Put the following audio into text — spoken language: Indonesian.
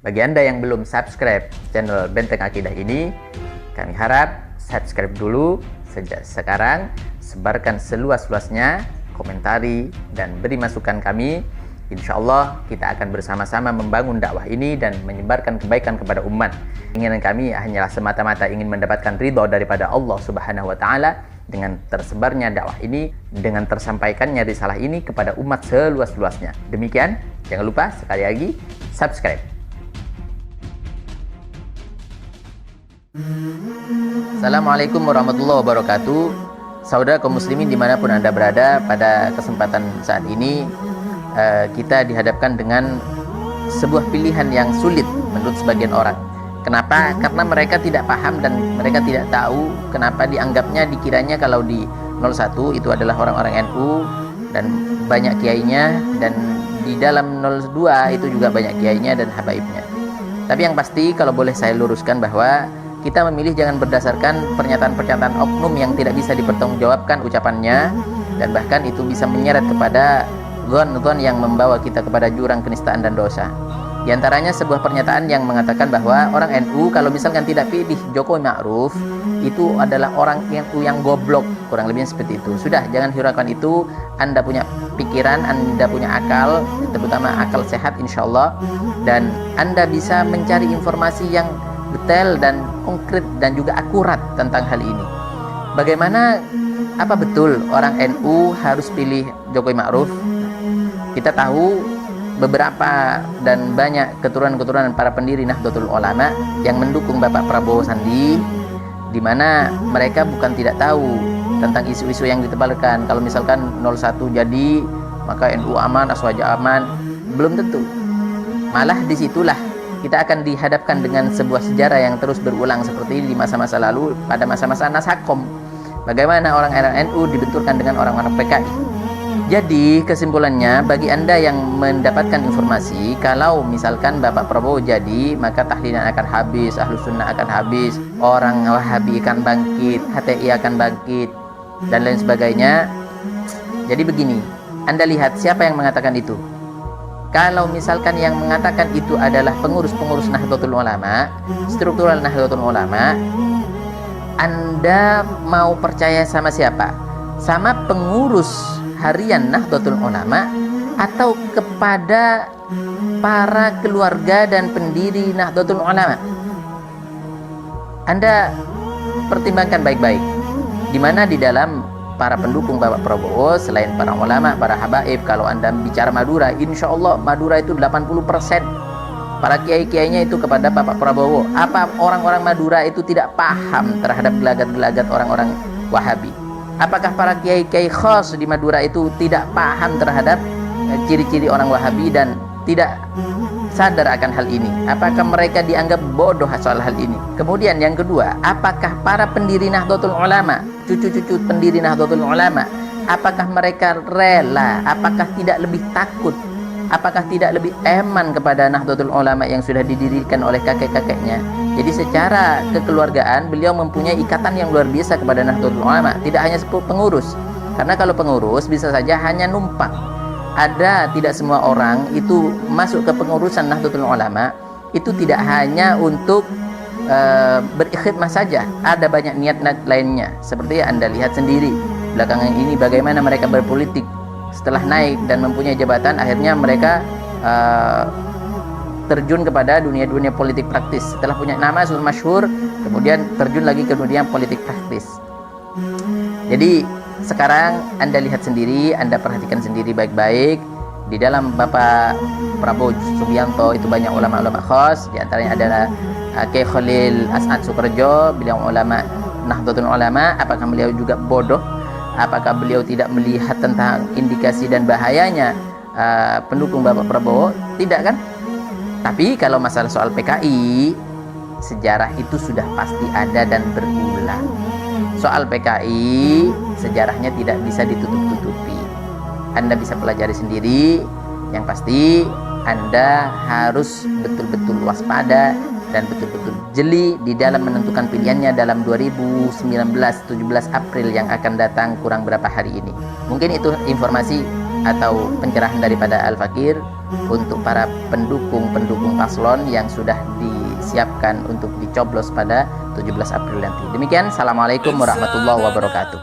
Bagi Anda yang belum subscribe channel Benteng Akidah ini, kami harap subscribe dulu sejak sekarang, sebarkan seluas-luasnya, komentari, dan beri masukan kami. Insya Allah kita akan bersama-sama membangun dakwah ini dan menyebarkan kebaikan kepada umat. Keinginan kami hanyalah semata-mata ingin mendapatkan ridho daripada Allah Subhanahu wa Ta'ala dengan tersebarnya dakwah ini, dengan tersampaikannya risalah ini kepada umat seluas-luasnya. Demikian, jangan lupa sekali lagi subscribe. Assalamualaikum warahmatullahi wabarakatuh. Saudara kaum muslimin dimanapun Anda berada, pada kesempatan saat ini kita dihadapkan dengan sebuah pilihan yang sulit menurut sebagian orang. Kenapa? Karena mereka tidak paham dan mereka tidak tahu kenapa dikiranya kalau di 01 itu adalah orang-orang NU dan banyak kiainya, dan di dalam 02 itu juga banyak kiainya dan habaibnya. Tapi yang pasti kalau boleh saya luruskan bahwa kita memilih jangan berdasarkan pernyataan-pernyataan oknum yang tidak bisa dipertanggungjawabkan ucapannya, dan bahkan itu bisa menyeret kepada zon yang membawa kita kepada jurang kenistaan dan dosa. Di antaranya sebuah pernyataan yang mengatakan bahwa orang NU kalau misalkan tidak pilih Jokowi Ma'ruf itu adalah orang NU yang goblok, kurang lebihnya seperti itu. Sudah, jangan hiraukan itu. Anda punya pikiran, Anda punya akal, terutama akal sehat insya Allah, dan Anda bisa mencari informasi yang detail dan konkret dan juga akurat tentang hal ini. Bagaimana, apa betul orang NU harus pilih Jokowi Ma'ruf? Kita tahu beberapa dan banyak keturunan-keturunan para pendiri Nahdlatul Ulama yang mendukung Bapak Prabowo Sandi, di mana mereka bukan tidak tahu tentang isu-isu yang ditebalkan. Kalau misalkan 01 jadi, maka NU aman, Aswaja aman. Belum tentu. Malah disitulah kita akan dihadapkan dengan sebuah sejarah yang terus berulang seperti di masa-masa lalu, pada masa-masa Nasakom. Bagaimana orang-orang NU dibenturkan dengan orang-orang PKI. Jadi kesimpulannya, bagi Anda yang mendapatkan informasi kalau misalkan Bapak Prabowo jadi, maka tahlilan akan habis, Ahlus Sunnah akan habis, orang Wahabi akan bangkit, HTI akan bangkit, dan lain sebagainya. Jadi begini, Anda lihat siapa yang mengatakan itu. Kalau misalkan yang mengatakan itu adalah pengurus-pengurus Nahdlatul Ulama, struktural Nahdlatul Ulama, Anda mau percaya sama siapa? Sama pengurus harian Nahdlatul Ulama atau kepada para keluarga dan pendiri Nahdlatul Ulama? Anda pertimbangkan baik-baik. Di mana di dalam para pendukung Bapak Prabowo, selain para ulama, para habaib, kalau Anda bicara Madura, insya Allah Madura itu 80% para kiai-kiainya itu kepada Bapak Prabowo. Apa orang-orang Madura itu tidak paham terhadap gelagat-gelagat orang-orang Wahabi? Apakah para kiai-kiai khas di Madura itu tidak paham terhadap ciri-ciri orang Wahabi dan tidak sadar akan hal ini? Apakah mereka dianggap bodoh soal hal ini? Kemudian yang kedua, apakah para pendiri Nahdlatul Ulama, cucu-cucu pendiri Nahdlatul Ulama, apakah mereka rela, apakah tidak lebih takut, apakah tidak lebih eman kepada Nahdlatul Ulama yang sudah didirikan oleh kakek-kakeknya? Jadi secara kekeluargaan beliau mempunyai ikatan yang luar biasa kepada Nahdlatul Ulama, tidak hanya pengurus. Karena kalau pengurus bisa saja hanya numpang. Ada, tidak semua orang itu masuk ke pengurusan Nahdlatul Ulama itu tidak hanya untuk berikhidmah saja. Ada banyak niat lainnya. Seperti yang Anda lihat sendiri belakangan ini bagaimana mereka berpolitik. Setelah naik dan mempunyai jabatan, akhirnya mereka terjun kepada dunia politik praktis. Setelah punya nama sudah masyhur, kemudian terjun lagi ke dunia politik praktis. Jadi sekarang Anda lihat sendiri, Anda perhatikan sendiri baik-baik. Di dalam Bapak Prabowo Subianto itu banyak ulama-ulama khas. Di antaranya adalah Kiai Khalil As'ad Sukarjo, beliau ulama Nahdlatul Ulama. Apakah beliau juga bodoh? Apakah beliau tidak melihat tentang indikasi dan bahayanya pendukung Bapak Prabowo? Tidak kan? Tapi kalau masalah soal PKI, sejarah itu sudah pasti ada dan berulang. Soal PKI, sejarahnya tidak bisa ditutup-tutupi. Anda bisa pelajari sendiri. Yang pasti Anda harus betul-betul waspada dan betul-betul jeli di dalam menentukan pilihannya dalam 2019 17 April yang akan datang kurang berapa hari ini. Mungkin itu informasi atau pencerahan daripada Al-Fakir. untuk para pendukung paslon yang sudah disiapkan untuk dicoblos pada 17 April nanti. Demikian, Assalamualaikum warahmatullahi wabarakatuh.